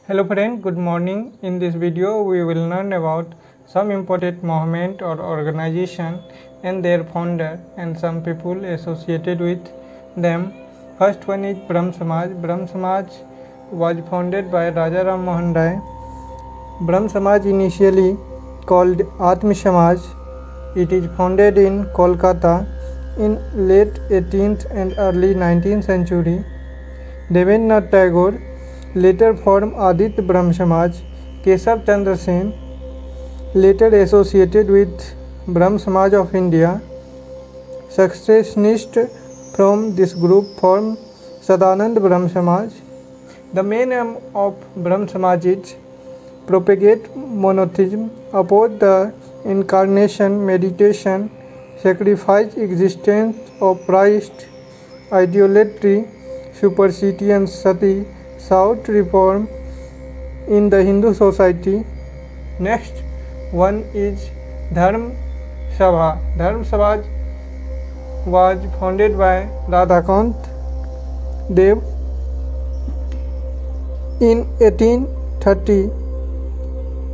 Hello friend, good morning. In this video we will learn about some important movement or organization and their founder and some people associated with them. First one is Brahm Samaj. Brahm Samaj was founded by Raja Ram Mohan Rai. Brahm Samaj initially called Atma Samaj. It is founded in Kolkata in late 18th and early 19th century. Devendranath Tagore later formed Aditya Brahm Samaj. Keshav Chandra Sen later associated with Brahm Samaj of India. Successionists from this group formed Sadanand Brahm Samaj. The main aim of Brahm Samaj is propagate monotheism, oppose the incarnation, meditation, sacrifice existence of Christ, idolatry, superstition, sati, sought reform in the Hindu society. Next one is Dharm Sabha. Dharm Sabha was founded by Radhakant Dev in 1830.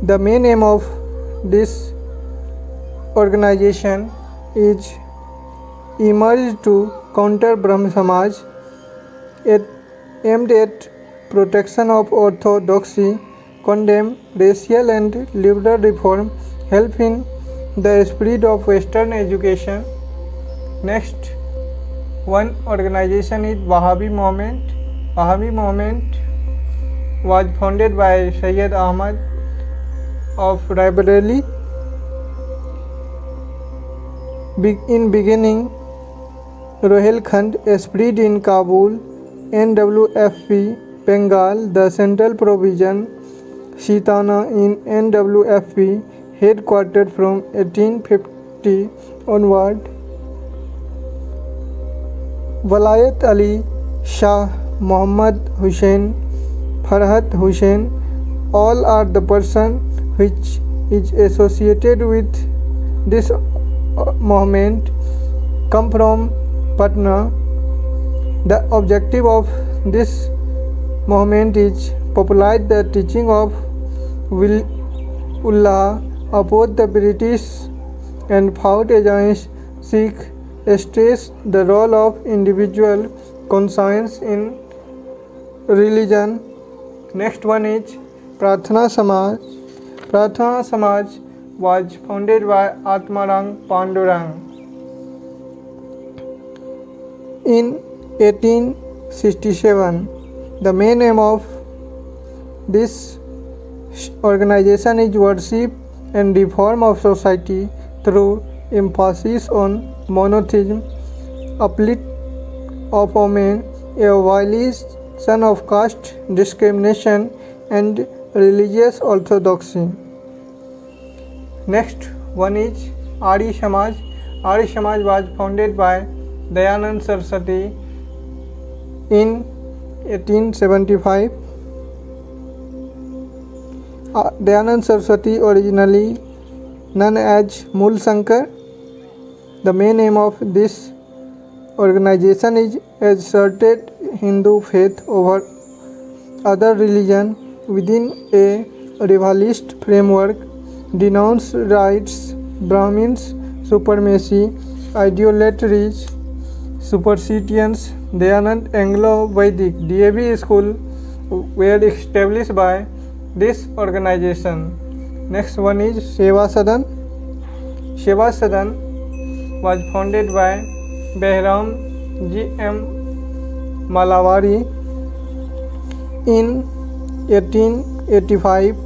The main aim of this organization is emerged to counter Brahm Samaj. It aimed at protection of orthodoxy, condemn racial and liberal reform, help in the spread of Western education. Next one organization is Wahhabi movement. Wahhabi movement was founded by Syed Ahmad of Raebareli. In beginning, Rohilkhand spread in Kabul, NWFP Bengal, the Central Provision Shitana in NWFP, headquartered from 1850 onward. Walayat Ali Shah, Muhammad Hussain, Farhat Hussain, all are the person which is associated with this movement, come from Patna. The objective of this movement is popularize the teaching of Ullah, oppose the British and fought against Sikh, stress the role of individual conscience in religion. Next one is Prarthana Samaj. Prarthana Samaj was founded by Atmarang Pandurang in 1867. The main aim of this organization is worship and reform of society through emphasis on monotheism, uplift of women, a violation of caste discrimination and religious orthodoxy. Next one is Arya Samaj. Arya Samaj was founded by Dayanand Saraswati in 1875. Dayanand Saraswati, originally known as Mool Shankar. The main aim of this organization is asserted Hindu faith over other religion within a revivalist framework, denounce rights, Brahmins, supremacy, idolatries, superstitions. Dayanand Anglo-Vedic DAV school were established by this organization. Next one is Seva Sadan. Seva Sadan was founded by Behram G.M. Malawari in 1885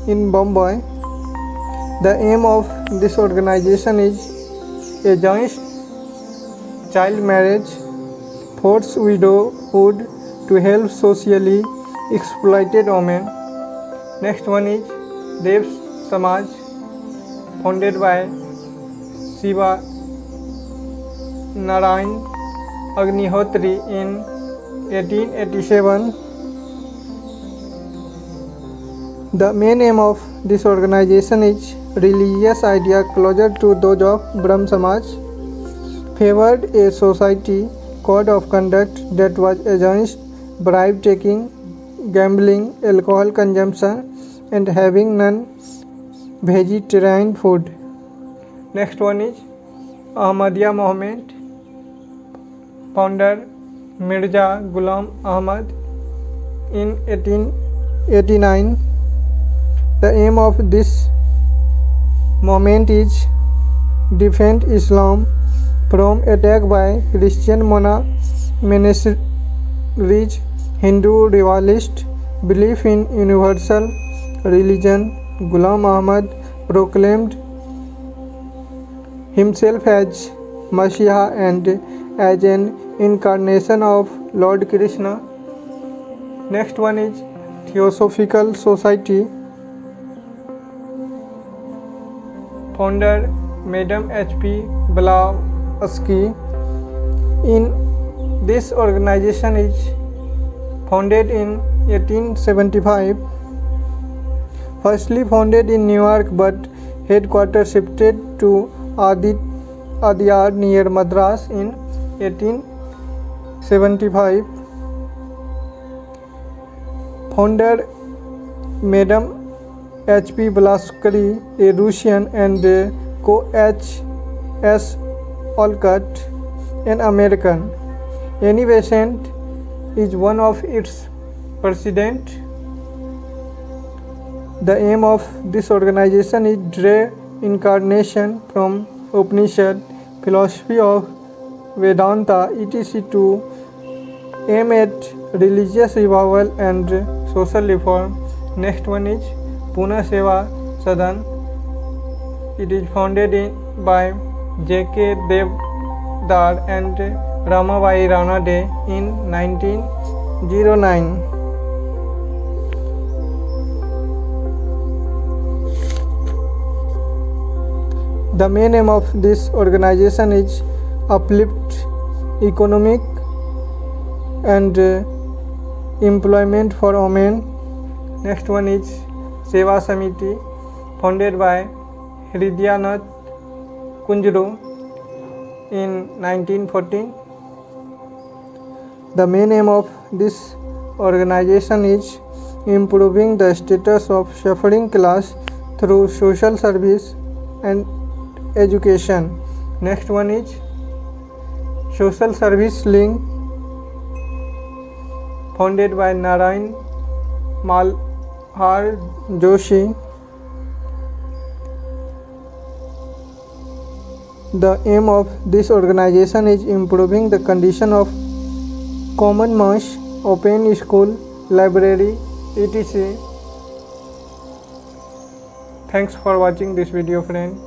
in Bombay. The aim of this organization is against child marriage, forced widowhood, to help socially exploited women. Next one is Dev Samaj, founded by Shiva Narayan Agnihotri in 1887. The main aim of this organization is religious idea closer to those of Brahm Samaj, favored a society code of conduct that was against bribe taking, gambling, alcohol consumption, and having non-vegetarian food. Next one is Ahmadiyya movement. Founder Mirza Ghulam Ahmad in 1889. The aim of this movement is defend Islam from attack by Christian monasteries. Hindu revivalist belief in universal religion. Ghulam Ahmad proclaimed himself as Messiah and as an incarnation of Lord Krishna. Next one is Theosophical Society. Founder Madam H.P. Blavatsky. In this organization is founded in 1875. Firstly founded in New York, but headquarters shifted to Adyar near Madras in 1875. Founder Madam H.P. Blavatsky, a Russian, and Co-H.S. Olcott, an American. Annie Besant is one of its president. The aim of this organization is reincarnation from Upanishad, philosophy of Vedanta, etc. to aim at religious revival and social reform. Next one is Pune Seva Sadan. It is founded by J.K. Devdar and Ramabai Ranade in 1909. The main aim of this organization is uplift economic and employment for women. Next one is Seva Samiti, founded by Hridayanand Kunjru in 1914. The main aim of this organization is improving the status of suffering class through social service and education. Next one is Social Service Link, founded by Narayan Malhar Joshi. The aim of this organization is improving the condition of common mass, open school, library, etc. Thanks for watching this video, friend.